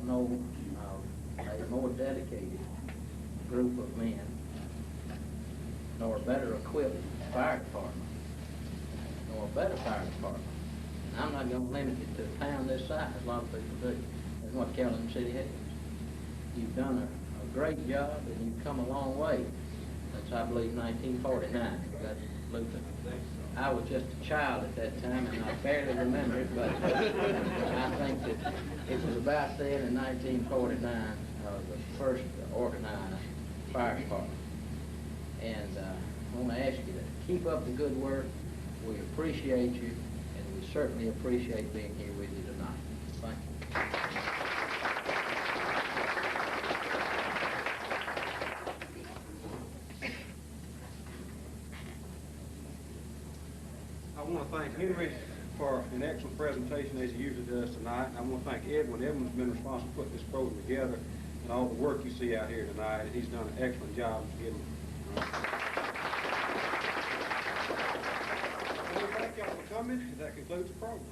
don't know a more dedicated group of men nor a better equipped fire department nor a better fire department. And I'm not going to limit it to a town this size, a lot of people do. That's what Calumet City has. You've done a great job, and you've come a long way since, I believe, 1949. That's Luther. I was just a child at that time, and I barely remember it, but I think that it was about then in 1949, the first organized fire department. And I want to ask you to keep up the good work. We appreciate you, and we certainly appreciate being here with you tonight. Thank you. I want to thank Henry for an excellent presentation as he usually does tonight. And I want to thank Edwin. Edwin's been responsible for putting this program together and all the work you see out here tonight. And he's done an excellent job of getting well, thank y'all for coming. That concludes the program.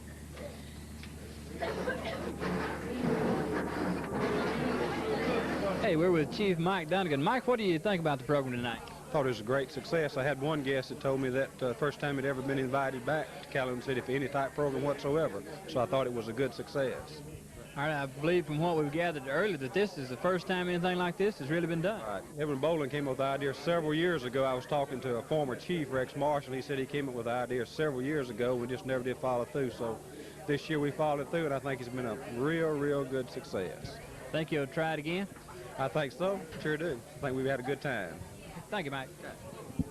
Hey, we're with Chief Mike Dunnigan. Mike, what do you think about the program tonight? I thought it was a great success. I had one guest that told me that first time he'd ever been invited back to Calumet City for any type program whatsoever. So I thought it was a good success. All right, I believe from what we've gathered earlier that this is the first time anything like this has really been done. Right. Evan Bolin came up with the idea several years ago. I was talking to a former chief, Rex Marshall. He said he came up with the idea several years ago. We just never did follow through. So this year we followed through, and I think it's been a real good success. Think you'll try it again? I think so. Sure do. I think we've had a good time. Thank you, Mike.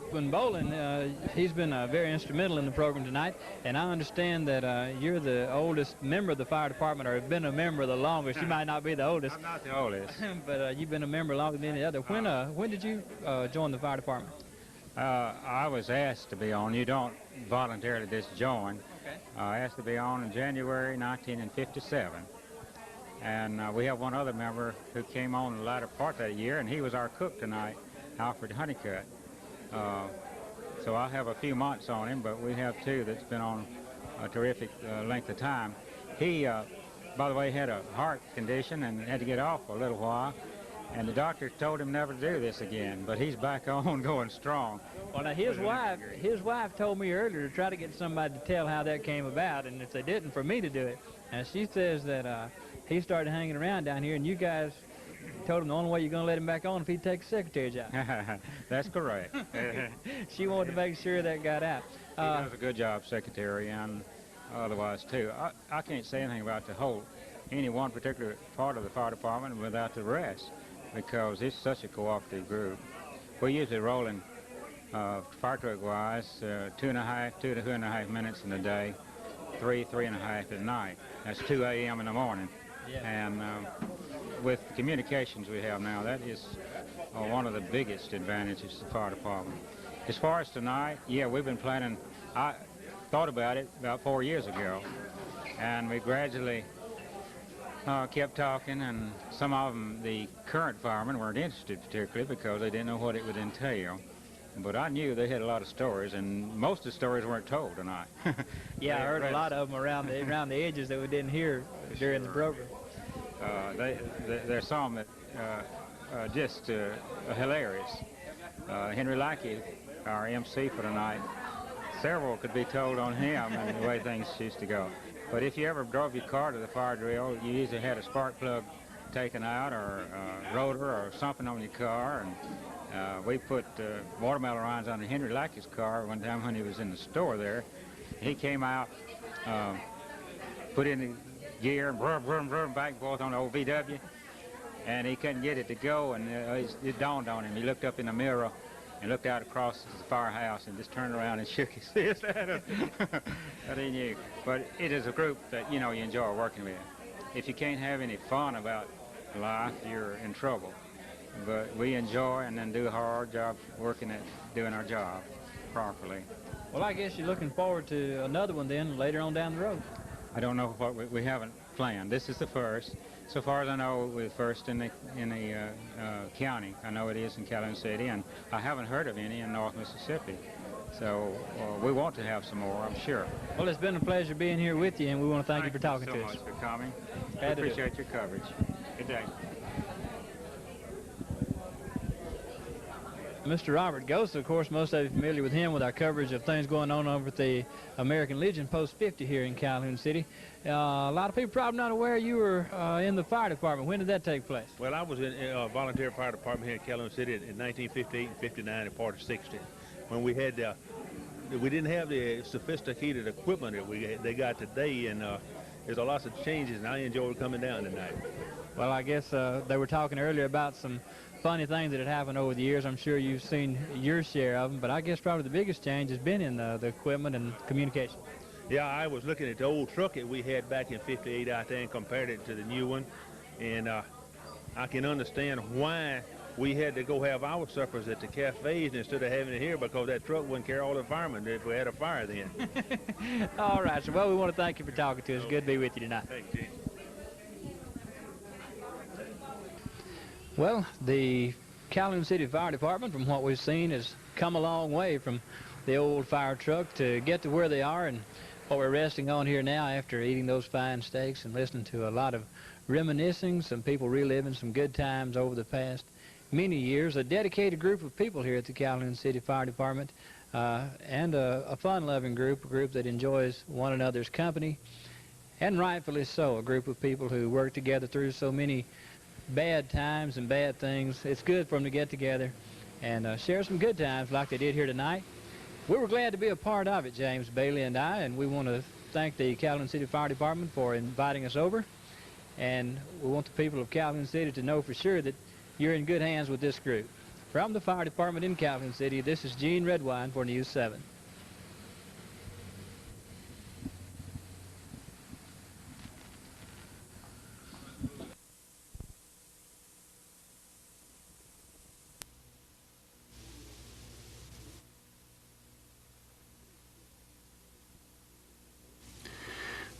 When Bolin, he's been very instrumental in the program tonight, and I understand that you're the oldest member of the fire department, or have been a member the longest. You might not be the oldest. I'm not the oldest. But you've been a member longer than any other. When did you join the fire department? I was asked to be on. You don't voluntarily just join. Okay. Asked to be on in January 1957. And we have one other member who came on the latter part of that year, and he was our cook tonight, Alfred Honeycutt. So I have a few months on him, but we have two that's been on a terrific length of time. He, by the way, had a heart condition and had to get off for a little while, and the doctor told him never to do this again, but he's back on going strong. Well, now his wife told me earlier to try to get somebody to tell how that came about, and if they didn't, for me to do it. And she says that he started hanging around down here, and you guys told him the only way you're going to let him back on if he'd take the secretary job. That's correct. She wanted to make sure that got out. He does a good job, secretary, and otherwise, too. I can't say anything about any one particular part of the fire department without the rest, because it's such a cooperative group. We usually roll in fire truck-wise 2 to 2.5 minutes in the day, 3.5 at night. That's 2 a.m. in the morning. Yeah. And with the communications we have now, that is one of the biggest advantages of the fire department. As far as tonight, yeah, we've been planning. I thought about it about 4 years ago, and we gradually kept talking, and some of them, the current firemen, weren't interested particularly because they didn't know what it would entail. But I knew they had a lot of stories, and most of the stories weren't told tonight. Yeah, I heard a lot of them around the edges that we didn't hear during the program. There's some that just hilarious. Henry Lackey, our MC for tonight, several could be told on him and the way things used to go. But if you ever drove your car to the fire drill, you usually had a spark plug taken out, or a rotor or something on your car, and we put watermelon rinds on Henry Lackey's car one time when he was in the store there. He came out, put in the gear, and brum, brum, brum, back and forth on the old VW, and he couldn't get it to go, and it dawned on him. He looked up in the mirror and looked out across the firehouse and just turned around and shook his fist at us. But he knew. But it is a group that, you know, you enjoy working with. If you can't have any fun about life, you're in trouble. But we enjoy and then do a hard job working at doing our job properly. Well, I guess you're looking forward to another one then later on down the road. I don't know what we haven't planned. This is the first. So far as I know, we're first in the county. I know it is in Calumet City, and I haven't heard of any in North Mississippi. So we want to have some more, I'm sure. Well, it's been a pleasure being here with you, and we want to thank you for talking to us. Thank you so much for coming. Glad to do it. Appreciate your coverage. Good day. Mr. Robert Ghost, of course, most of you are familiar with him with our coverage of things going on over at the American Legion Post 50 here in Calhoun City. A lot of people probably not aware you were in the fire department. When did that take place? Well, I was in volunteer fire department here in Calhoun City in 1958 and 59 and part of 60. When we had, we didn't have the sophisticated equipment that they got today, and there's a lot of changes, and I enjoyed coming down tonight. Well, I guess they were talking earlier about some funny things that had happened over the years. I'm sure you've seen your share of them, but I guess probably the biggest change has been in the equipment and communication. Yeah, I was looking at the old truck that we had back in 58 out there and compared it to the new one, and I can understand why we had to go have our suppers at the cafes instead of having it here, because that truck wouldn't carry all the firemen if we had a fire then. All right, so well, we want to thank you for talking to us. Good to be with you tonight. Thank you. Well, the Calhoun City Fire Department, from what we've seen, has come a long way from the old fire truck to get to where they are and what we're resting on here now after eating those fine steaks and listening to a lot of reminiscing, some people reliving some good times over the past many years. A dedicated group of people here at the Calhoun City Fire Department and a fun-loving group, a group that enjoys one another's company, and rightfully so, a group of people who work together through so many bad times and bad things. It's good for them to get together and share some good times like they did here tonight. We were glad to be a part of it, James Bailey and I, and we want to thank the Calhoun City Fire Department for inviting us over, and we want the people of Calhoun City to know for sure that you're in good hands with this group. From the Fire Department in Calhoun City, this is Gene Redwine for News 7.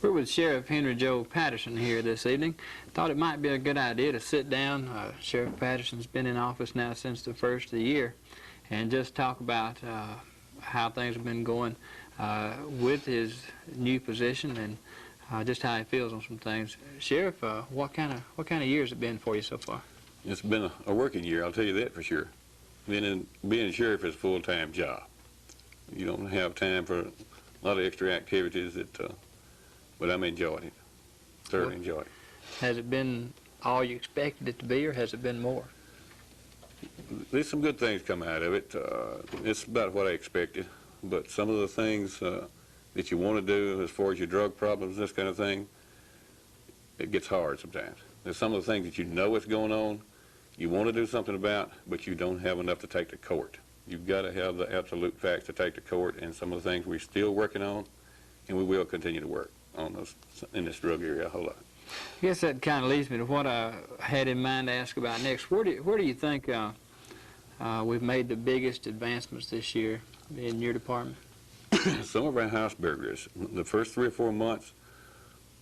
We're with Sheriff Henry Joe Patterson here this evening. Thought it might be a good idea to sit down. Sheriff Patterson's been in office now since the first of the year, and just talk about how things have been going with his new position and just how he feels on some things. Sheriff, what kind of year has it been for you so far? It's been a working year, I'll tell you that for sure. Being a sheriff is a full-time job. You don't have time for a lot of extra activities but I'm enjoying it. Thoroughly enjoying it. Has it been all you expected it to be, or has it been more? There's some good things come out of it. It's about what I expected, but some of the things that you want to do as far as your drug problems, this kind of thing, it gets hard sometimes. There's some of the things that you know what's going on, you want to do something about, but you don't have enough to take to court. You've got to have the absolute facts to take to court, and some of the things we're still working on, and we will continue to work on those in this drug area a whole lot. I guess that kind of leads me to what I had in mind to ask about next. Where do you think we've made the biggest advancements this year in your department? Some of our house burglaries, the first 3 or 4 months,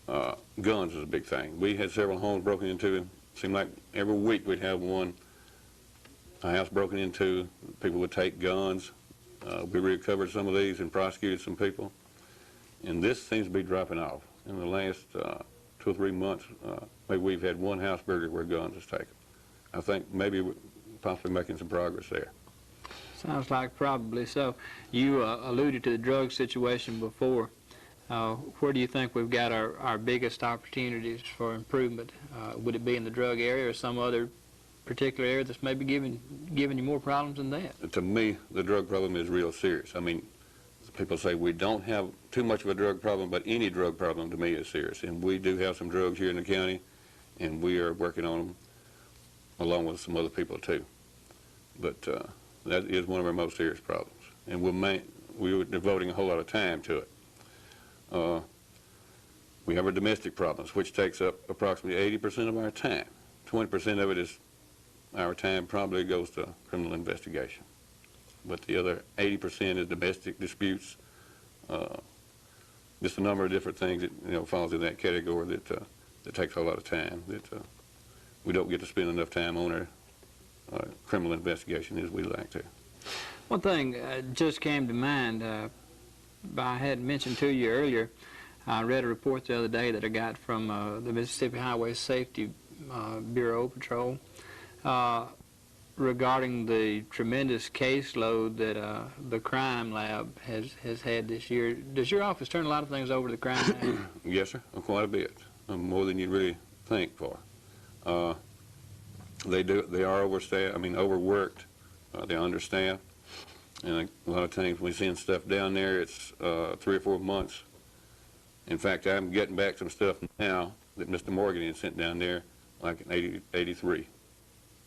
guns was a big thing. We had several homes broken into. It seemed like every week we'd have a house broken into. People would take guns. We recovered some of these and prosecuted some people. And this seems to be dropping off. In the last 2 or 3 months, maybe we've had one house burglary where guns was taken. I think maybe we're possibly making some progress there. Sounds like probably so. You alluded to the drug situation before. Where do you think we've got our biggest opportunities for improvement? Would it be in the drug area or some other particular area that's maybe giving you more problems than that? To me, the drug problem is real serious. I mean, people say we don't have too much of a drug problem, but any drug problem to me is serious. And we do have some drugs here in the county, and we are working on them along with some other people too. But that is one of our most serious problems, and we're devoting a whole lot of time to it. We have our domestic problems, which takes up approximately 80% of our time. 20% of it is our time probably goes to criminal investigation. But the other 80% is domestic disputes. Just a number of different things that falls in that category that takes a lot of time. That we don't get to spend enough time on our criminal investigation as we like to. One thing just came to mind. I had mentioned to you earlier. I read a report the other day that I got from the Mississippi Highway Safety Bureau Patrol. Regarding the tremendous caseload that the crime lab has had this year, does your office turn a lot of things over to the crime lab? Yes, sir, quite a bit, more than you really think for. They are overstaffed, I mean overworked, they're understaffed, and a lot of times when we send stuff down there, it's 3 or 4 months. In fact, I'm getting back some stuff now that Mr. Morgan had sent down there, like in 83,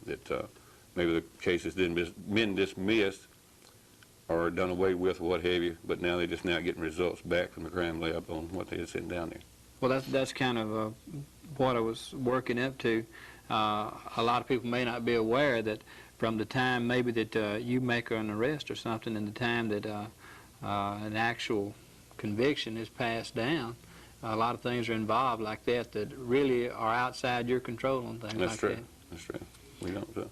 that maybe the cases been dismissed or done away with or what have you, but now they're just now getting results back from the crime lab on what they had sent down there. Well, that's kind of what I was working up to. A lot of people may not be aware that from the time maybe that you make an arrest or something and the time that an actual conviction is passed down, a lot of things are involved like that that really are outside your control and things like that. That's true. We don't,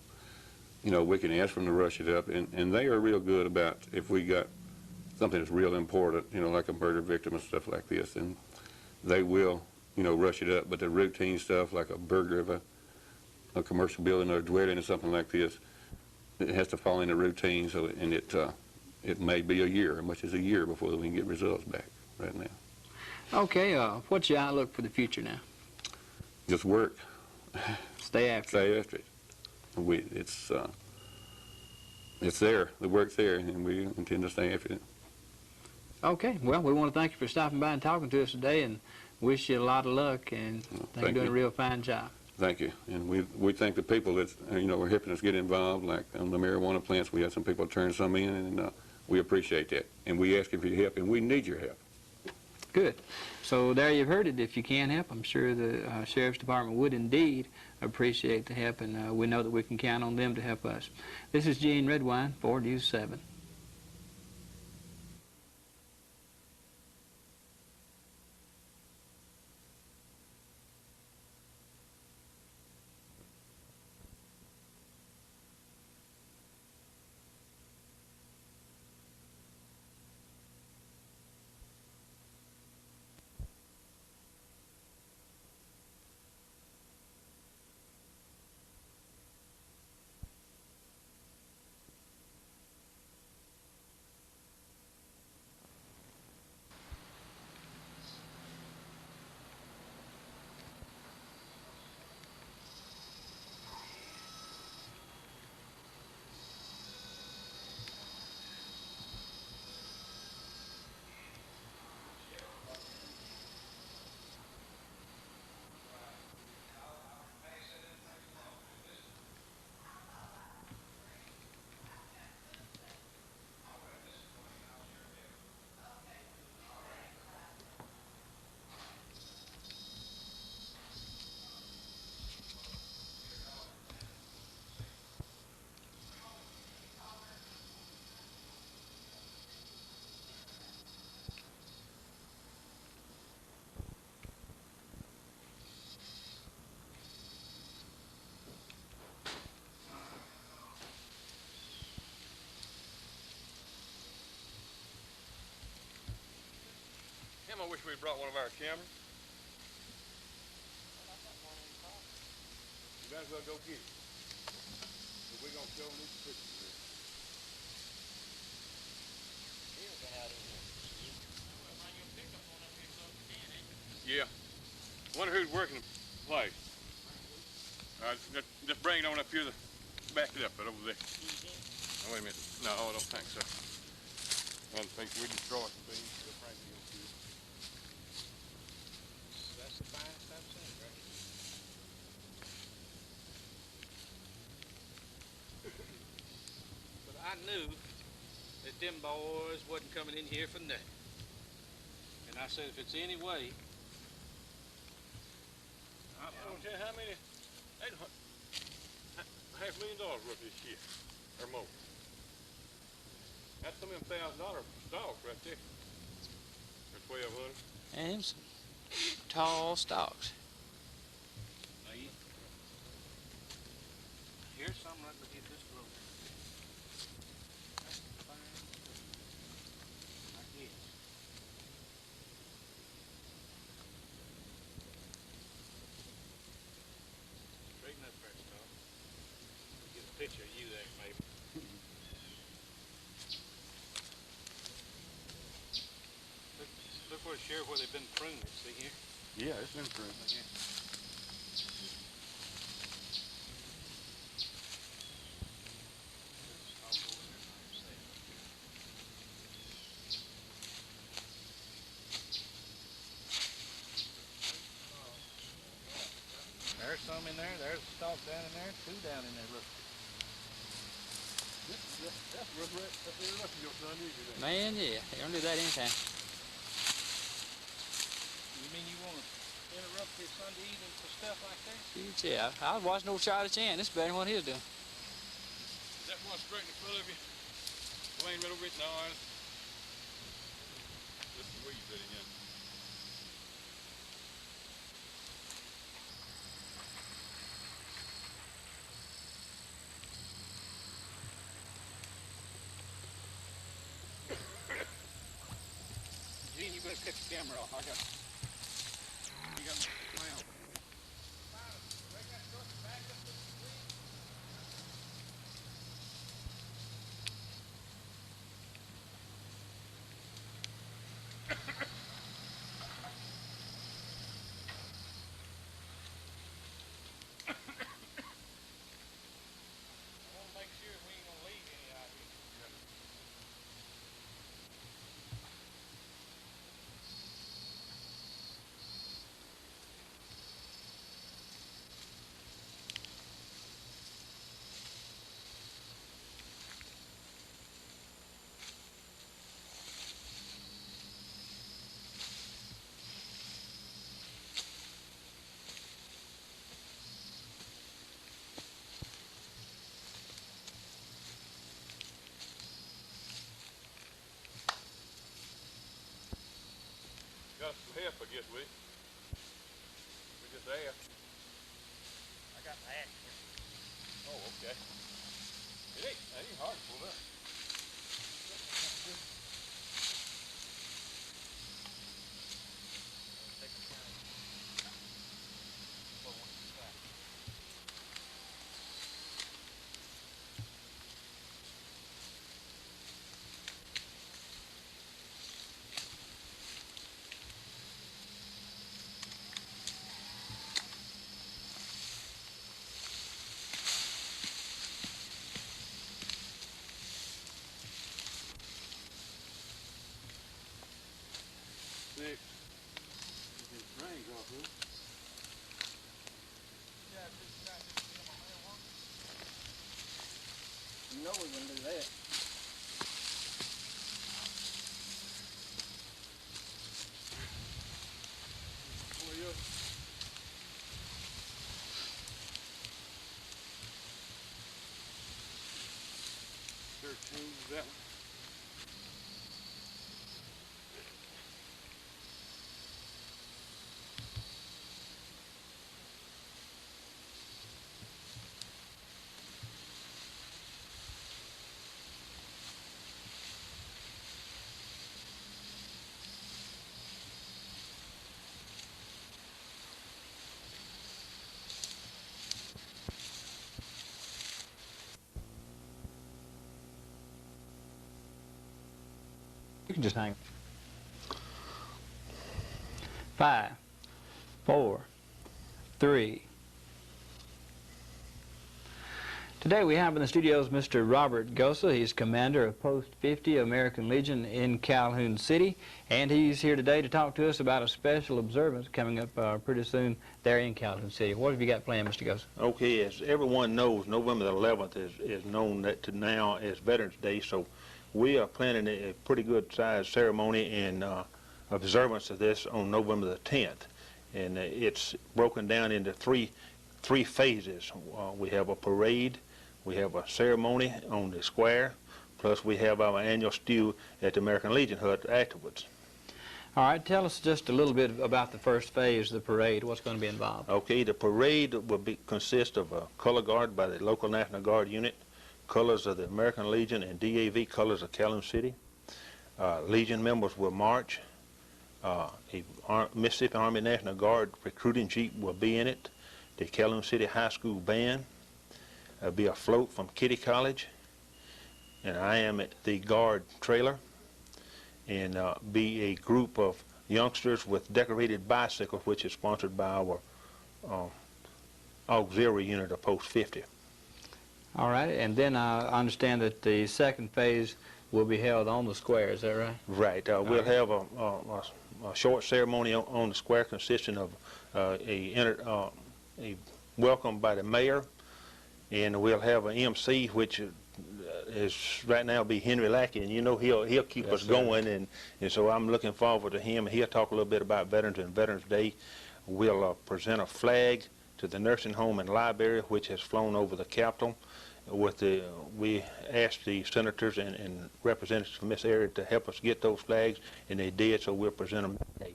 you know, we can ask them to rush it up, and they are real good about if we got something that's real important, you know, like a murder victim and stuff like this, and they will, you know, rush it up. But the routine stuff like a burglary of a commercial building or a dwelling or something like this, it has to fall in the routine, so and it may be a year, as much as a year before we can get results back right now. Okay, what's your outlook for the future now? Just work. Stay after it. Stay after it. It's there. The work's there, and we intend to stay after it. Okay, well, we want to thank you for stopping by and talking to us today, and wish you a lot of luck, and think you're doing a real fine job. Thank you, and we thank the people that you know are helping us get involved. Like on the marijuana plants, we had some people turn some in, and we appreciate that. And we ask you for your help, and we need your help. Good. So there you've heard it. If you can help, I'm sure the Sheriff's Department would indeed appreciate the help, and we know that we can count on them to help us. This is Gene Redwine for News 7. I wish we'd brought one of our cameras. You might as well go get it. But we're going to show them these pictures. Yeah. Wonder who's working the place. Just bring it on up here. Back it up, but over there. Oh, wait a minute. No, I don't think so. I don't think we destroy some things. That's the finest I've seen, right? But I knew that them boys wasn't coming in here for nothing. And I said, if it's any way, I don't tell you how many, $500,000 worth this year, or more. That's some of them $1,000 stalks right there. Or 1,200. and some tall stalks. Here's some right beneath this road. That's fine. Like this. picture of you there, maybe. Look where the sheriff, where they've been pruning it, see here? Yeah, it's been pruned. Look here. There's some in there. There's a stalk down in there. Two down in there. Look. That's rough of your son, is it? Man, yeah, they don't do that anytime. You mean you want to interrupt his Sunday evening for stuff like that? Yeah, I was watching old Charlie Chan. This is better than what he was doing. Is that one straight in front of you? Laying right over it? No, this is where you put it in. Gene, you better cut the camera off. You got my own. Got some help, I guess, with it. We just asked. I got the axe. Oh, okay. It ain't hard to pull up. Six. Get the strings off, huh? You know we wouldn't do that. Oh, yeah. Is that one? You can just hang. 5, 4, 3. Today we have in the studios Mr. Robert Gosa. He's commander of Post 50 American Legion in Calhoun City, and he's here today to talk to us about a special observance coming up pretty soon there in Calhoun City. What have you got planned, Mr. Gosa? Okay, as everyone knows, November the 11th is known that to now as Veterans Day, so we are planning a pretty good sized ceremony and observance of this on November the 10th. And it's broken down into three phases. We have a parade, we have a ceremony on the square, plus we have our annual stew at the American Legion hut afterwards. All right, tell us just a little bit about the first phase of the parade. What's going to be involved? Okay, the parade will consist of a color guard by the local National Guard unit, colors of the American Legion, and DAV colors of Calhoun City. Legion members will march. A Mississippi Army National Guard recruiting jeep will be in it. The Calhoun City High School band. be a float from Kitty College, and I am at the guard trailer, and be a group of youngsters with decorated bicycles, which is sponsored by our auxiliary unit of Post 50. All right, and then I understand that the second phase will be held on the square, is that right? Right. We'll have a short ceremony on the square consisting of a welcome by the mayor, and we'll have an MC, which is right now be Henry Lackey, and you know he'll keep us going, and so I'm looking forward to him. He'll talk a little bit about Veterans and Veterans Day. We'll present a flag to the nursing home and library, which has flown over the Capitol. We asked the senators and representatives from this area to help us get those flags, and they did, so we'll present them today.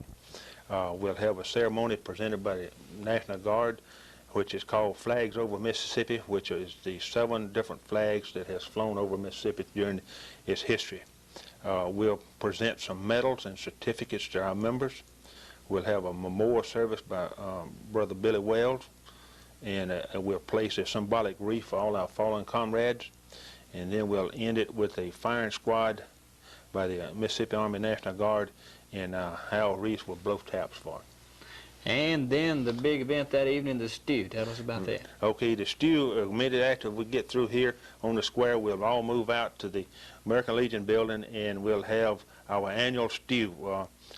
We'll have a ceremony presented by the National Guard, which is called Flags Over Mississippi, which is the 7 different flags that has flown over Mississippi during its history. We'll present some medals and certificates to our members. We'll have a memorial service by Brother Billy Wells, and we'll place a symbolic wreath for all our fallen comrades, and then we'll end it with a firing squad by the Mississippi Army National Guard, and Hal Reese will blow taps for it. And then the big event that evening, the stew. Tell us about that. Okay, the stew, immediately after we get through here on the square, we'll all move out to the American Legion building, and we'll have our annual stew.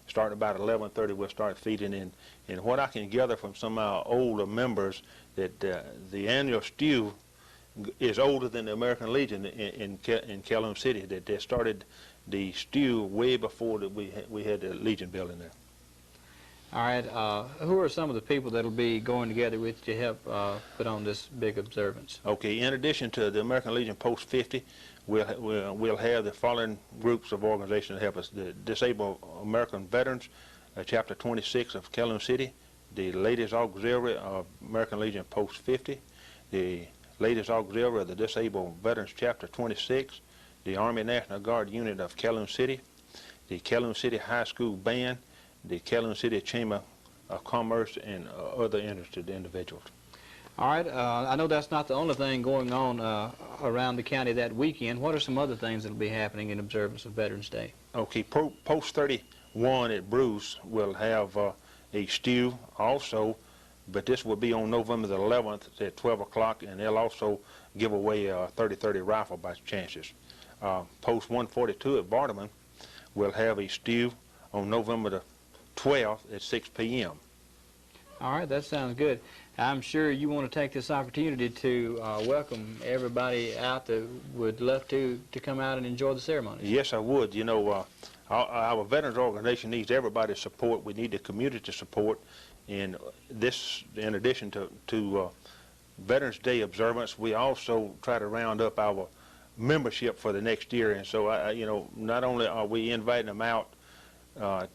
Starting about 11:30, we'll start feeding in. And what I can gather from some of our older members, that the annual stew is older than the American Legion in Calhoun City, that they started the stew way before that we had the Legion building there. All right, who are some of the people that will be going together with you to help put on this big observance? Okay, in addition to the American Legion Post 50, we'll have the following groups of organizations to help us: the Disabled American Veterans, Chapter 26 of Calhoun City, the Ladies Auxiliary of American Legion Post 50, the Ladies Auxiliary of the Disabled Veterans Chapter 26, the Army National Guard Unit of Calhoun City, the Calhoun City High School Band, the Calhoun City Chamber of Commerce, and other interested individuals. All right, I know that's not the only thing going on around the county that weekend. What are some other things that will be happening in observance of Veterans Day? Okay, Post 31 at Bruce will have a stew also, but this will be on November the 11th at 12 o'clock, and they'll also give away a 30-30 rifle by chances. Post 142 at Barterman will have a stew on November the 12th at 6 p.m. All right, that sounds good. I'm sure you want to take this opportunity to welcome everybody out that would love to come out and enjoy the ceremony. Yes, I would. You know, our veterans organization needs everybody's support. We need the community support, and this, in addition to Veterans Day observance, we also try to round up our membership for the next year. And so, you know, not only are we inviting them out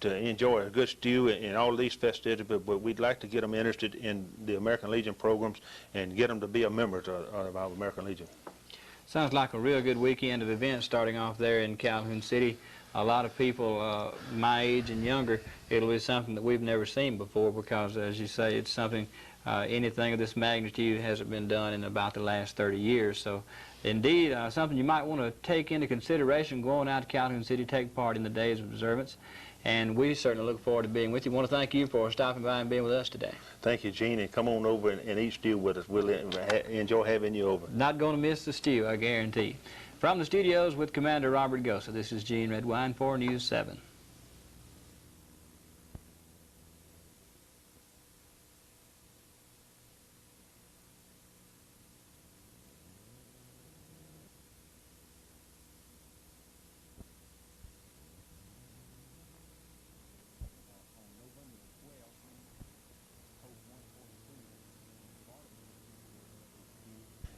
to enjoy a good stew and all these festivities, but we'd like to get them interested in the American Legion programs and get them to be a member of our American Legion. Sounds like a real good weekend of events starting off there in Calhoun City. A lot of people my age and younger, it'll be something that we've never seen before, because, as you say, it's something, anything of this magnitude hasn't been done in about the last 30 years. So, indeed, something you might want to take into consideration going out to Calhoun City, take part in the days of observance. And we certainly look forward to being with you. I want to thank you for stopping by and being with us today. Thank you, Gene, and come on over and eat stew with us. We'll enjoy having you over. Not going to miss the stew, I guarantee. From the studios with Commander Robert Gosa, this is Gene Redwine for News 7.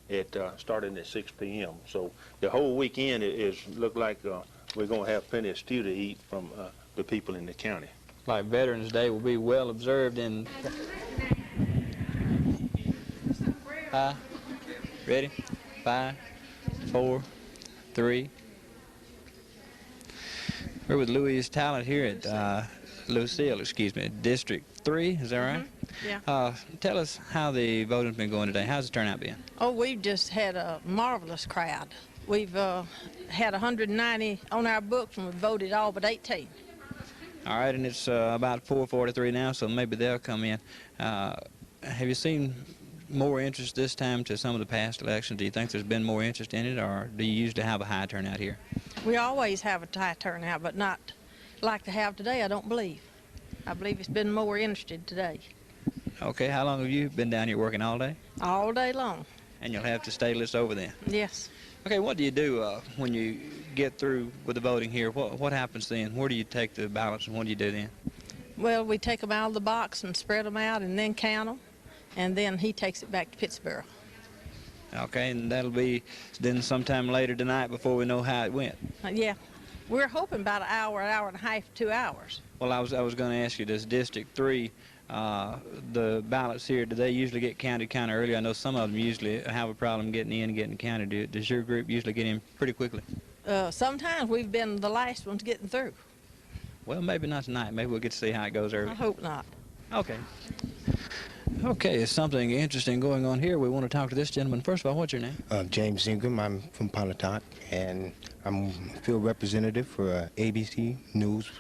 It started at 6 p.m. So the whole weekend look like we're going to have plenty of stew to eat from the people in the county. Like Veterans Day will be well observed in... Ready? 5, 4, 3. We're with Louise Talent here at District 3, is that right? Yeah. Tell us how the voting's been going today. How's the turnout been? Oh, we've just had a marvelous crowd. We've had 190 on our books, and we voted all but 18. All right, and it's about 4:43 now, so maybe they'll come in. Have you seen more interest this time to some of the past elections? Do you think there's been more interest in it, or do you usually have a high turnout here? We always have a high turnout, but not like to have today, I don't believe. I believe it's been more interested today. Okay, how long have you been down here working all day? All day long. And you'll have to stay this over then? Yes. Okay, what do you do when you get through with the voting here? What happens then? Where do you take the ballots, and what do you do then? Well, we take them out of the box and spread them out and then count them, and then he takes it back to Pittsburgh. Okay, and that'll be then sometime later tonight before we know how it went. Yeah. We're hoping about an hour and a half, 2 hours. Well, I was going to ask you, does District 3, the ballots here, do they usually get counted kind of early? I know some of them usually have a problem getting in and getting counted. Does your group usually get in pretty quickly? Sometimes we've been the last ones getting through. Well, maybe not tonight. Maybe we'll get to see how it goes early. I hope not. Okay. Okay, there's something interesting going on here. We want to talk to this gentleman. First of all, what's your name? James Ingram. I'm from Pontotoc, and I'm a field representative for ABC News